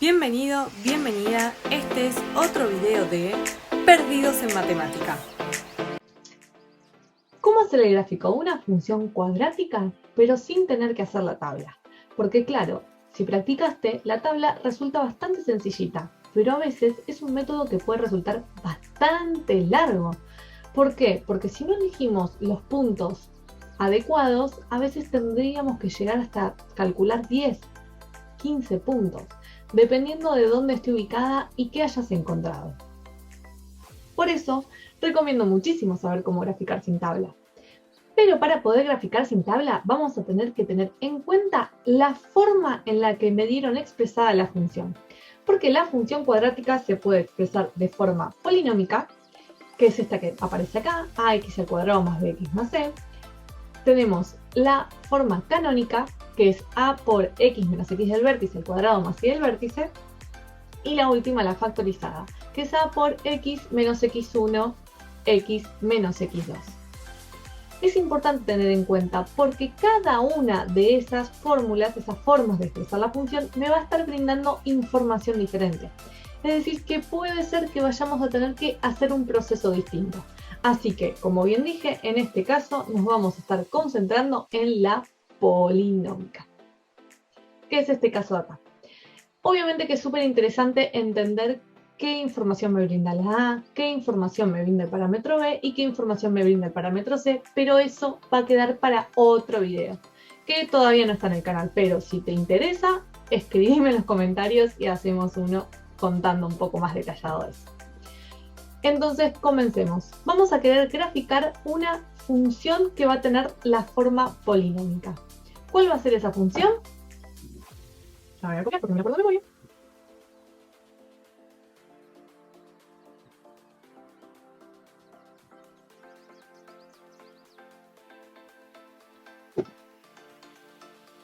Bienvenido, bienvenida, este es otro video de Perdidos en Matemática. ¿Cómo hacer el gráfico de una función cuadrática, pero sin tener que hacer la tabla? Porque claro, si practicaste, la tabla resulta bastante sencillita, pero a veces es un método que puede resultar bastante largo. ¿Por qué? Porque si no elegimos los puntos adecuados, a veces tendríamos que llegar hasta calcular 10, 15 puntos, dependiendo de dónde esté ubicada y qué hayas encontrado. Por eso, recomiendo muchísimo saber cómo graficar sin tabla. Pero para poder graficar sin tabla, vamos a tener que tener en cuenta la forma en la que me dieron expresada la función. Porque la función cuadrática se puede expresar de forma polinómica, que es esta que aparece acá, ax al cuadrado más bx más c. Tenemos la forma canónica, que es a por x menos x del vértice al cuadrado más y del vértice. Y la última, la factorizada, que es a por x menos x1, x menos x2. Es importante tener en cuenta porque cada una de esas fórmulas, esas formas de expresar la función, me va a estar brindando información diferente. Es decir, que puede ser que vayamos a tener que hacer un proceso distinto. Así que, como bien dije, en este caso nos vamos a estar concentrando en la polinómica. ¿Qué es este caso de acá? Obviamente que es súper interesante entender qué información me brinda la A, qué información me brinda el parámetro B y qué información me brinda el parámetro C, pero eso va a quedar para otro video, que todavía no está en el canal, pero si te interesa, escribime en los comentarios y hacemos uno contando un poco más detallado eso. Entonces, comencemos. Vamos a querer graficar una función que va a tener la forma polinómica. ¿Cuál va a ser esa función? La voy a copiar porque me la acuerdo de memoria.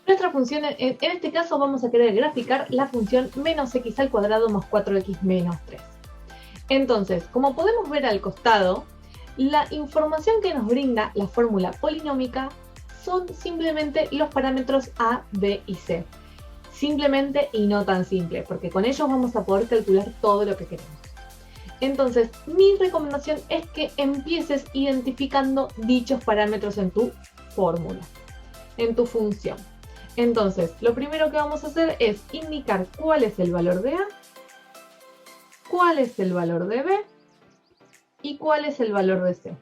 Nuestra función, en este caso vamos a querer graficar la función menos x al cuadrado más 4x menos 3. Entonces, como podemos ver al costado, la información que nos brinda la fórmula polinómica son simplemente los parámetros a, b y c. Simplemente y no tan simple, porque con ellos vamos a poder calcular todo lo que queremos. Entonces, mi recomendación es que empieces identificando dichos parámetros en tu fórmula, en tu función. Entonces, lo primero que vamos a hacer es indicar cuál es el valor de A, cuál es el valor de B y cuál es el valor de C.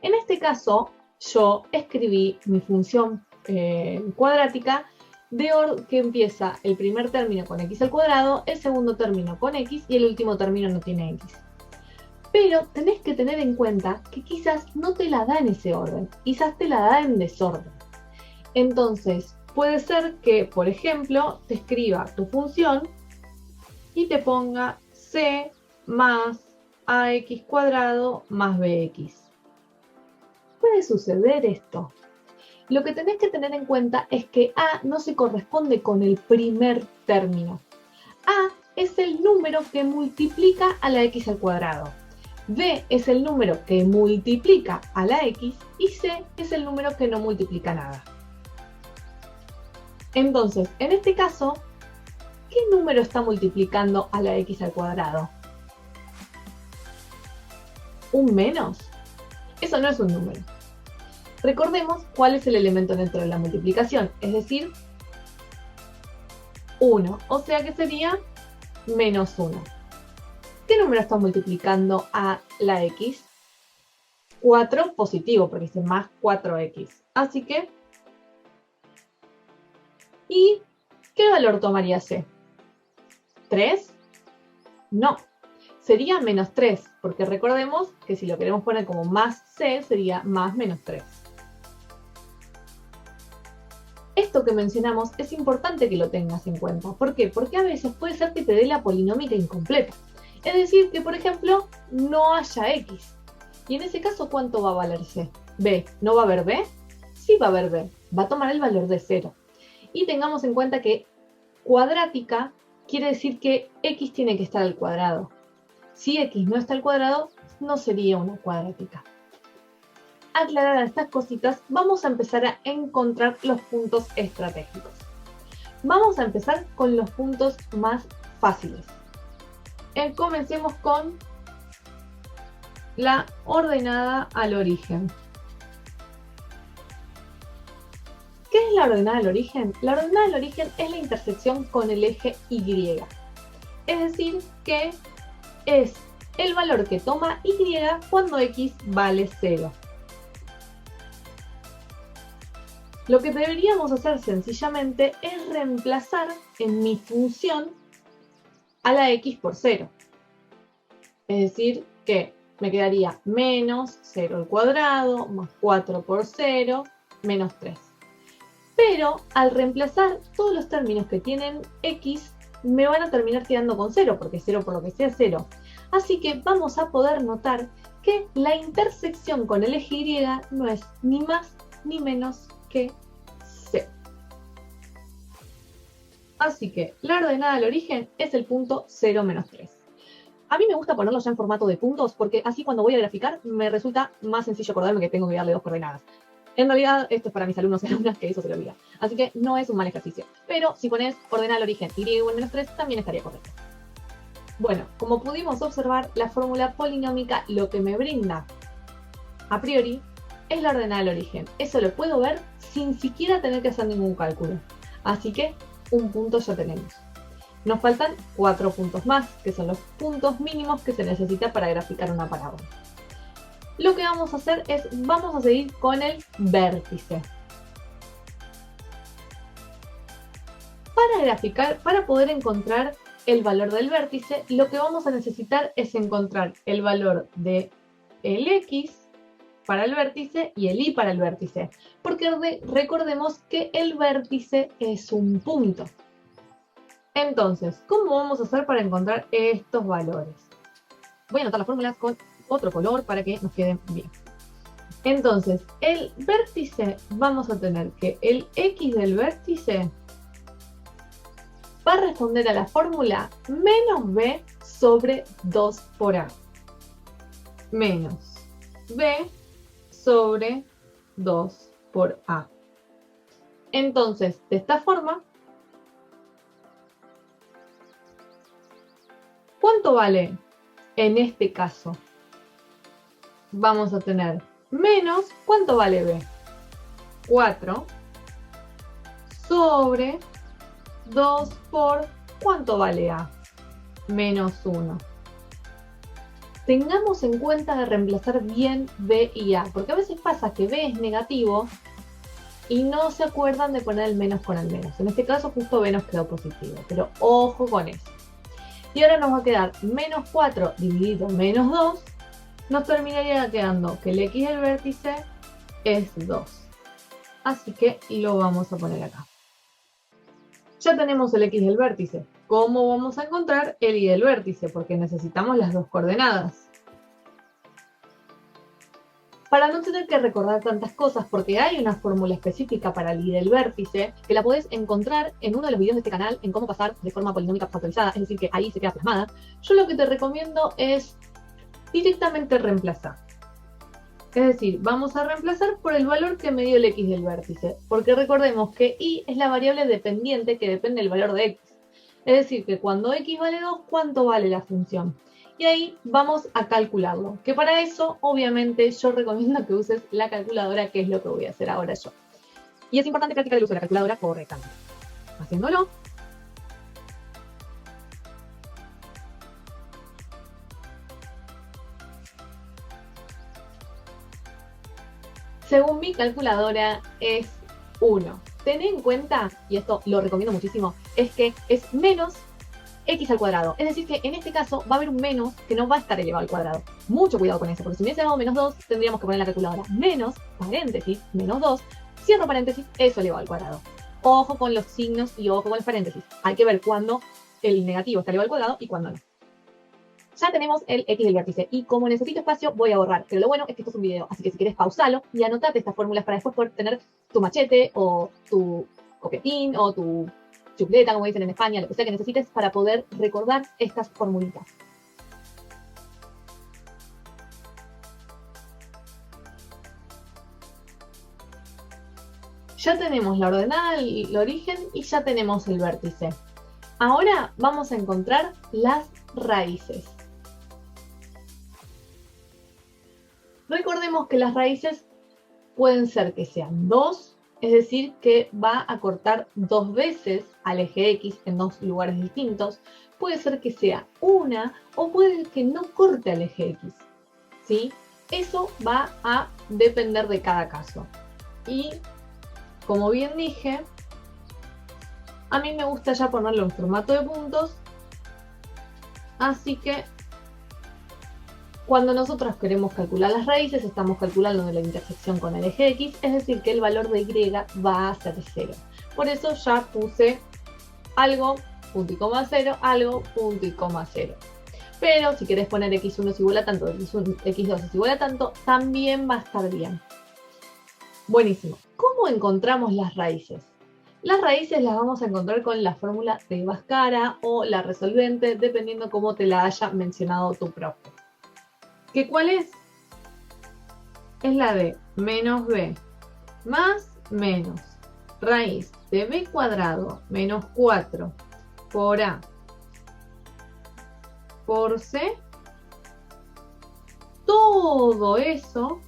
En este caso, yo escribí mi función cuadrática que empieza el primer término con x al cuadrado, el segundo término con x y el último término no tiene x. Pero tenés que tener en cuenta que quizás no te la da en ese orden, quizás te la da en desorden. Entonces, puede ser que, por ejemplo, te escriba tu función y te ponga c más ax cuadrado más bx. Puede suceder esto. Lo que tenés que tener en cuenta es que a no se corresponde con el primer término. A es el número que multiplica a la x al cuadrado. B es el número que multiplica a la x y C es el número que no multiplica nada. Entonces, en este caso, ¿qué número está multiplicando a la x al cuadrado? ¿Un menos? Eso no es un número. Recordemos cuál es el elemento dentro de la multiplicación, es decir, 1, o sea que sería menos 1. ¿Qué número está multiplicando a la x? 4 positivo, porque dice más 4x. Así que, ¿y qué valor tomaría C? ¿3? No, sería menos 3, porque recordemos que si lo queremos poner como más C, sería más menos 3. Esto que mencionamos es importante que lo tengas en cuenta. ¿Por qué? Porque a veces puede ser que te dé la polinómica incompleta. Es decir, que por ejemplo, no haya x. Y en ese caso, ¿cuánto va a valer C? ¿B? ¿No va a haber B? Sí va a haber B. Va a tomar el valor de 0. Y tengamos en cuenta que cuadrática quiere decir que x tiene que estar al cuadrado. Si x no está al cuadrado, no sería una cuadrática. Aclaradas estas cositas, vamos a empezar a encontrar los puntos estratégicos. Vamos a empezar con los puntos más fáciles. Comencemos con la ordenada al origen. ¿Qué es la ordenada al origen? La ordenada al origen es la intersección con el eje Y. Es decir, que es el valor que toma Y cuando X vale 0. Lo que deberíamos hacer sencillamente es reemplazar en mi función a la X por 0. Es decir, que me quedaría menos 0 al cuadrado más 4 por 0 menos 3. Pero al reemplazar todos los términos que tienen X, me van a terminar quedando con 0, porque 0 por lo que sea 0. Así que vamos a poder notar que la intersección con el eje Y no es ni más ni menos que 0. Así que la ordenada al origen es el punto 0 menos 3. A mí me gusta ponerlo ya en formato de puntos porque así cuando voy a graficar me resulta más sencillo acordarme que tengo que darle 2 coordenadas. En realidad esto es para mis alumnos y alumnas que eso se lo olvida. Así que no es un mal ejercicio. Pero si pones ordenada al origen y igual menos 3 también estaría correcto. Bueno, como pudimos observar, la fórmula polinómica lo que me brinda a priori es la ordenada al origen. Eso lo puedo ver sin siquiera tener que hacer ningún cálculo. Así que un punto ya tenemos. Nos faltan 4 puntos más, que son los puntos mínimos que se necesita para graficar una parábola. Lo que vamos a hacer es, vamos a seguir con el vértice. Para graficar, para poder encontrar el valor del vértice, lo que vamos a necesitar es encontrar el valor de el X para el vértice y el Y para el vértice. Porque recordemos que el vértice es un punto. Entonces, ¿cómo vamos a hacer para encontrar estos valores? Voy a anotar las fórmulas con otro color para que nos queden bien. Entonces, el vértice, vamos a tener que el X del vértice va a responder a la fórmula menos B sobre 2 por A. Menos B sobre 2 por A. Entonces, de esta forma, ¿cuánto vale en este caso? Vamos a tener menos, ¿cuánto vale B? 4 sobre 2 por, ¿cuánto vale A? Menos 1. Tengamos en cuenta de reemplazar bien B y A, porque a veces pasa que B es negativo y no se acuerdan de poner el menos con el menos. En este caso justo B nos quedó positivo, pero ojo con eso. Y ahora nos va a quedar menos 4 dividido menos 2, nos terminaría quedando que el X del vértice es 2. Así que lo vamos a poner acá. Ya tenemos el X del vértice. ¿Cómo vamos a encontrar el Y del vértice? Porque necesitamos las dos coordenadas. Para no tener que recordar tantas cosas, porque hay una fórmula específica para el Y del vértice, que la podés encontrar en uno de los videos de este canal, en cómo pasar de forma polinómica factorizada, es decir, que ahí se queda plasmada. Yo lo que te recomiendo es directamente reemplazar. Es decir, vamos a reemplazar por el valor que me dio el X del vértice, porque recordemos que Y es la variable dependiente que depende del valor de X. Es decir, que cuando X vale 2, ¿cuánto vale la función? Y ahí vamos a calcularlo, que para eso obviamente yo recomiendo que uses la calculadora, que es lo que voy a hacer ahora yo. Y es importante practicar el uso de la calculadora correctamente. Haciéndolo, según mi calculadora es 1. Ten en cuenta, y esto lo recomiendo muchísimo, es que es menos X al cuadrado. Es decir que en este caso va a haber un menos que no va a estar elevado al cuadrado. Mucho cuidado con eso, porque si hubiese dado menos 2, tendríamos que poner en la calculadora menos, paréntesis, menos 2, cierro paréntesis, eso elevado al cuadrado. Ojo con los signos y ojo con los paréntesis. Hay que ver cuándo el negativo está elevado al cuadrado y cuándo no. Ya tenemos el X del vértice y como necesito espacio voy a borrar, pero lo bueno es que esto es un video, así que si quieres pausalo y anotate estas fórmulas para después poder tener tu machete o tu coquetín o tu chupeta, como dicen en España, lo que sea que necesites para poder recordar estas formulitas. Ya tenemos la ordenada, el origen y ya tenemos el vértice. Ahora vamos a encontrar las raíces. Recordemos que las raíces pueden ser que sean 2, es decir, que va a cortar 2 veces al eje X en 2 lugares distintos. Puede ser que sea 1 o puede que no corte al eje X, ¿sí? Eso va a depender de cada caso. Y, como bien dije, a mí me gusta ya ponerlo en formato de puntos, así que cuando nosotros queremos calcular las raíces, estamos calculando de la intersección con el eje X, es decir, que el valor de Y va a ser 0. Por eso ya puse algo, punto y coma 0, algo, punto y coma 0. Pero si querés poner x1 es igual a tanto, x2 es igual a tanto, también va a estar bien. Buenísimo. ¿Cómo encontramos las raíces? Las raíces las vamos a encontrar con la fórmula de Bhaskara o la resolvente, dependiendo cómo te la haya mencionado tu profe. ¿Qué cuál es? Es la de menos b más menos raíz de b cuadrado menos 4 por a por c. Todo eso,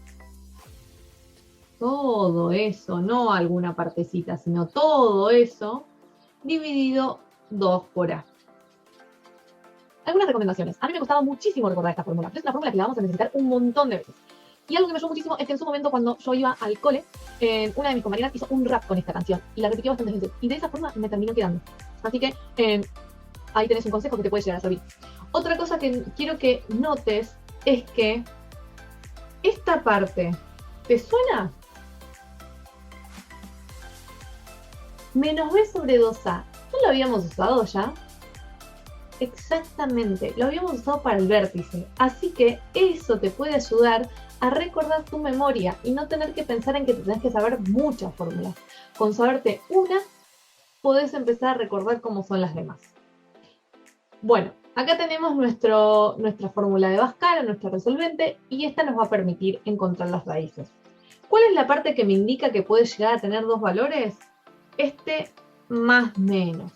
no alguna partecita, sino todo eso dividido 2 por a. Algunas recomendaciones. A mí me costaba muchísimo recordar esta fórmula, pero es una fórmula que la vamos a necesitar un montón de veces. Y algo que me ayudó muchísimo es que en su momento, cuando yo iba al cole, una de mis compañeras hizo un rap con esta canción y la repitió bastantes veces. Y de esa forma me terminó quedando. Así que ahí tenés un consejo que te puede llegar a servir. Otra cosa que quiero que notes es que esta parte, ¿te suena? Menos b sobre 2a. ¿No lo habíamos usado ya? Exactamente, lo habíamos usado para el vértice, así que eso te puede ayudar a recordar tu memoria y no tener que pensar en que te tenés que saber muchas fórmulas. Con saberte una, podés empezar a recordar cómo son las demás. Bueno, acá tenemos nuestra fórmula de Bhaskara, nuestra resolvente, y esta nos va a permitir encontrar las raíces. ¿Cuál es la parte que me indica que puede llegar a tener dos valores? Este más menos.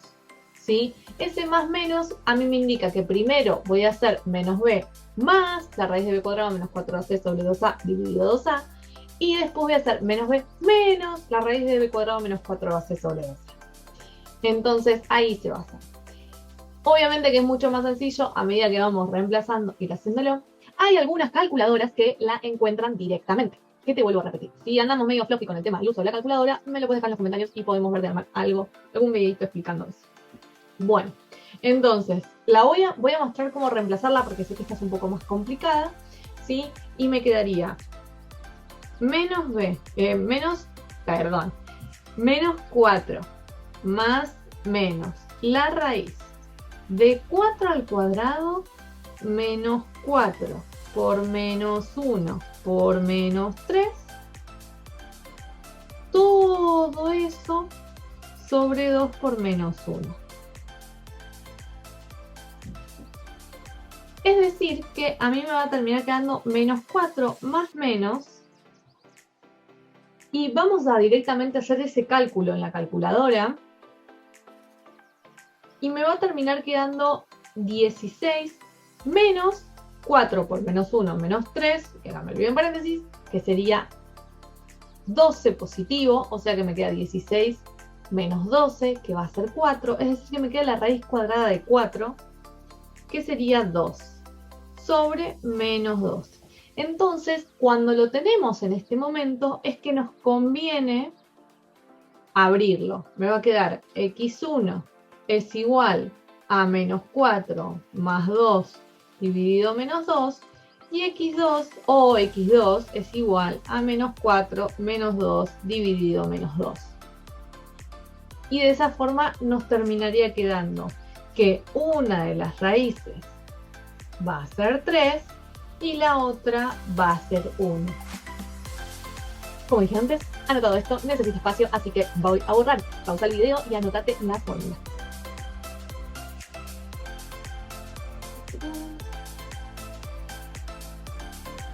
¿Sí? Ese más menos a mí me indica que primero voy a hacer menos b más la raíz de b cuadrado menos 4ac sobre 2a dividido 2a, y después voy a hacer menos b menos la raíz de b cuadrado menos 4ac sobre 2a. Entonces ahí se va a hacer. Obviamente que es mucho más sencillo a medida que vamos reemplazando y haciéndolo. Hay algunas calculadoras que la encuentran directamente. ¿Qué te vuelvo a repetir? Si andamos medio floppy con el tema del uso de la calculadora, me lo puedes dejar en los comentarios y podemos ver de armar algún videito explicando eso. Bueno, entonces, voy a mostrar cómo reemplazarla porque sé que esta es un poco más complicada, ¿sí? Y me quedaría menos 4 más menos la raíz de 4 al cuadrado menos 4 por menos 1 por menos 3. Todo eso sobre 2 por menos 1. Es decir, que a mí me va a terminar quedando menos 4 más menos. Y vamos a directamente hacer ese cálculo en la calculadora. Y me va a terminar quedando 16 menos 4 por menos 1 menos 3, que ahora me olvidé en paréntesis, que sería 12 positivo, o sea que me queda 16 menos 12, que va a ser 4. Es decir, que me queda la raíz cuadrada de 4, que sería 2. Sobre menos 2. Entonces, cuando lo tenemos en este momento, es que nos conviene abrirlo. Me va a quedar x1 es igual a menos 4 más 2 dividido menos 2, y x2 es igual a menos 4 menos 2 dividido menos 2. Y de esa forma nos terminaría quedando que una de las raíces va a ser 3 y la otra va a ser 1. Como dije antes, anotado esto, necesito espacio, así que voy a borrar. Pausa el video y anótate la fórmula.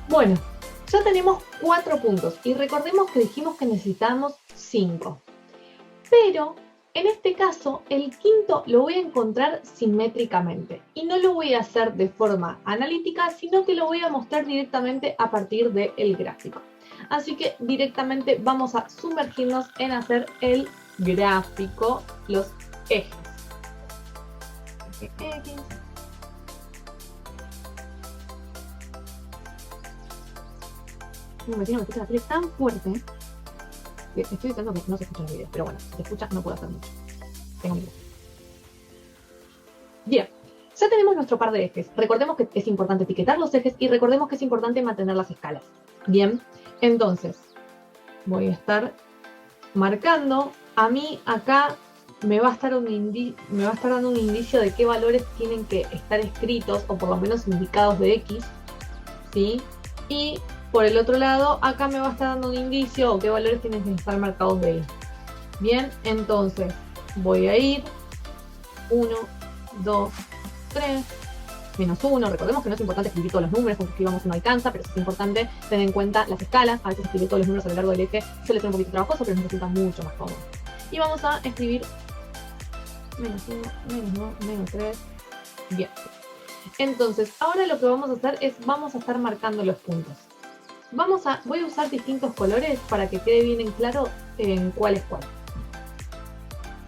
Bueno, ya tenemos 4 puntos y recordemos que dijimos que necesitamos 5. Pero en este caso, el quinto lo voy a encontrar simétricamente. Y no lo voy a hacer de forma analítica, sino que lo voy a mostrar directamente a partir del gráfico. Así que directamente vamos a sumergirnos en hacer el gráfico, los ejes. X. Mi vecino me escucha la tele tan fuerte que estoy diciendo que no se escuchan los videos, pero bueno, si se escucha no puedo hacer mucho. Tengo miedo. Bien, ya tenemos nuestro par de ejes. Recordemos que es importante etiquetar los ejes y recordemos que es importante mantener las escalas. Bien, entonces voy a estar marcando. A mí acá me va a estar dando un indicio de qué valores tienen que estar escritos o por lo menos indicados de X, ¿sí? Y por el otro lado, acá me va a estar dando un indicio o qué valores tienen que estar marcados de Y. Bien, entonces voy a ir 1, 2, 3, menos 1. Recordemos que no es importante escribir todos los números, porque escribamos no alcanza, pero es importante tener en cuenta las escalas. A veces escribir todos los números a lo largo del eje suele ser un poquito trabajoso, pero nos resulta mucho más cómodo. Y vamos a escribir menos 1, menos 2, menos 3. Bien. Entonces, ahora lo que vamos a hacer es, vamos a estar marcando los puntos. Voy a usar distintos colores para que quede bien en claro en cuál es cuál.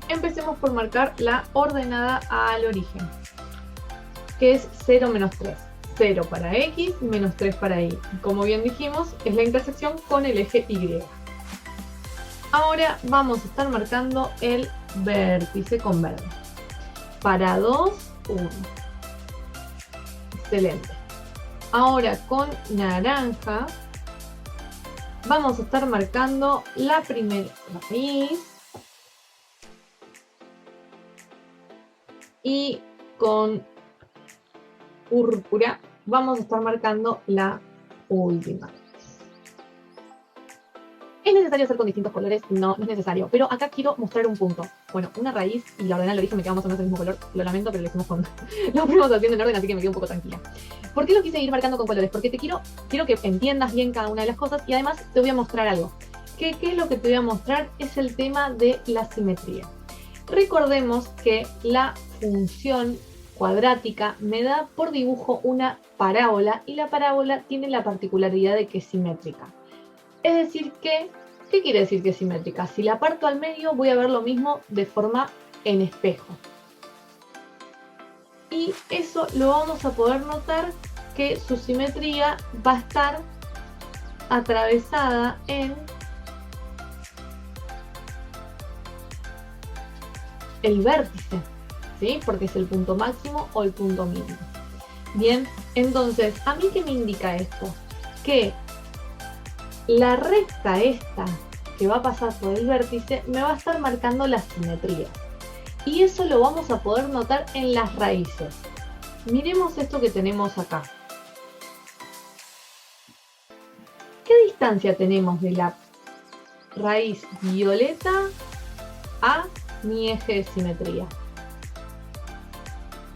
Empecemos por marcar la ordenada al origen, que es 0, menos 3. 0 para X, menos 3 para Y. Como bien dijimos, es la intersección con el eje Y. Ahora vamos a estar marcando el vértice con verde. Para 2, 1. Excelente. Ahora con naranja vamos a estar marcando la primera raíz. Y con púrpura vamos a estar marcando la última. ¿Es necesario hacer con distintos colores? No, no es necesario. Pero acá quiero mostrar un punto. Bueno, una raíz y la ordenada al origen me quedamos más o menos del mismo color. Lo lamento, pero lo hicimos con... lo fuimos haciendo en orden, así que me quedo un poco tranquila. ¿Por qué lo quise ir marcando con colores? Porque quiero que entiendas bien cada una de las cosas y además te voy a mostrar algo. ¿Qué es lo que te voy a mostrar? Es el tema de la simetría. Recordemos que la función cuadrática me da por dibujo una parábola y la parábola tiene la particularidad de que es simétrica. Es decir que, ¿qué quiere decir que es simétrica? Si la parto al medio voy a ver lo mismo de forma en espejo. Y eso lo vamos a poder notar que su simetría va a estar atravesada en el vértice, ¿sí? Porque es el punto máximo o el punto mínimo. Bien, entonces, ¿a mí qué me indica esto? Que la recta esta que va a pasar por el vértice me va a estar marcando la simetría. Y eso lo vamos a poder notar en las raíces. Miremos esto que tenemos acá. ¿Qué distancia tenemos de la raíz violeta a mi eje de simetría?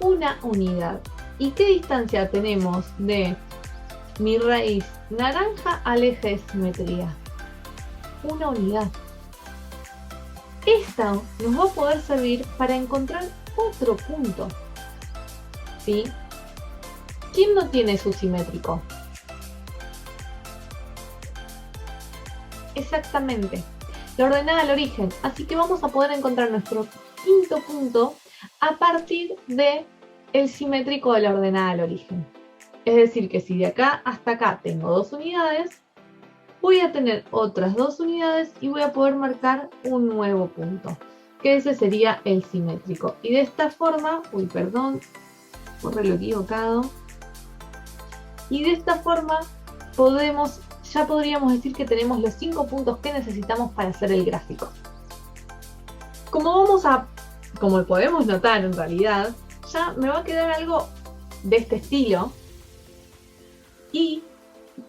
Una unidad. ¿Y qué distancia tenemos de mi raíz naranja al eje de simetría? Una unidad. Esta nos va a poder servir para encontrar otro punto. ¿Sí? ¿Quién no tiene su simétrico? Exactamente. La ordenada al origen. Así que vamos a poder encontrar nuestro quinto punto a partir de el simétrico de la ordenada al origen. Es decir, que si de acá hasta acá tengo 2 unidades, voy a tener otras 2 unidades y voy a poder marcar un nuevo punto, que ese sería el simétrico. Y de esta forma, borré lo equivocado. Y de esta forma ya podríamos decir que tenemos los 5 puntos que necesitamos para hacer el gráfico. Como podemos notar en realidad, ya me va a quedar algo de este estilo. ¿Y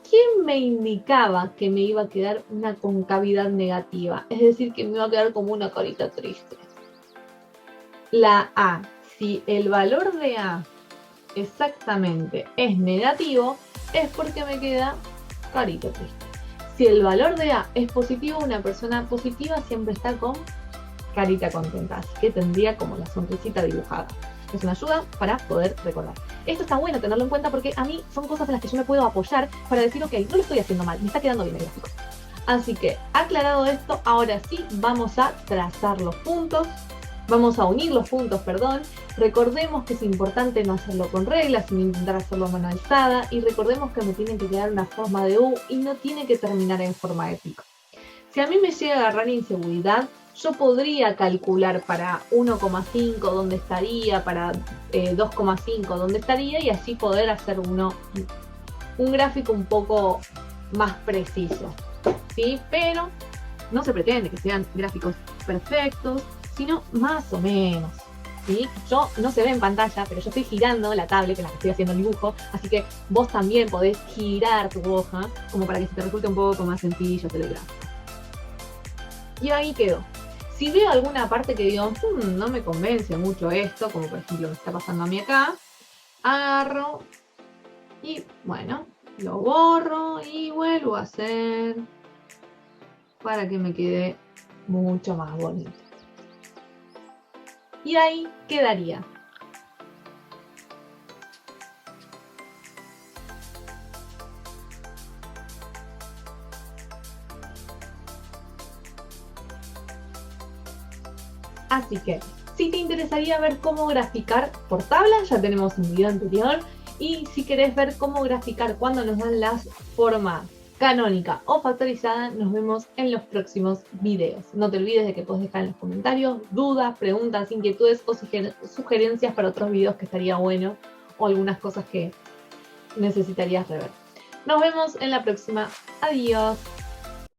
quién me indicaba que me iba a quedar una concavidad negativa? Es decir, que me iba a quedar como una carita triste. La A. Si el valor de A exactamente es negativo, es porque me queda carita triste. Si el valor de A es positivo, una persona positiva siempre está con carita contenta, así que tendría como la sonrisita dibujada. Es una ayuda para poder recordar. Esto está bueno tenerlo en cuenta porque a mí son cosas en las que yo me puedo apoyar para decir, ok, no lo estoy haciendo mal, me está quedando bien el gráfico. Así que, aclarado esto, ahora sí vamos a trazar los puntos. Vamos a unir los puntos, perdón. Recordemos que es importante no hacerlo con reglas, sino intentar hacerlo a mano alzada. Y recordemos que me tiene que quedar una forma de U y no tiene que terminar en forma de pico. Si a mí me llega a agarrar inseguridad, yo podría calcular para 1,5 dónde estaría, para 2,5 dónde estaría, y así poder hacer un gráfico un poco más preciso, ¿sí? Pero no se pretende que sean gráficos perfectos, sino más o menos, ¿sí? Yo no se ve en pantalla, pero yo estoy girando la tablet en la que estoy haciendo el dibujo, así que vos también podés girar tu hoja como para que se te resulte un poco más sencillo hacer el gráfico. Y ahí quedó. Si veo alguna parte que digo, no me convence mucho esto, como por ejemplo me está pasando a mí acá, agarro y bueno, lo borro y vuelvo a hacer para que me quede mucho más bonito. Y ahí quedaría. Así que, si te interesaría ver cómo graficar por tabla, ya tenemos un video anterior. Y si querés ver cómo graficar cuando nos dan las formas canónica o factorizada, nos vemos en los próximos videos. No te olvides de que puedes dejar en los comentarios dudas, preguntas, inquietudes o sugerencias para otros videos que estaría bueno, o algunas cosas que necesitarías rever. Nos vemos en la próxima. Adiós.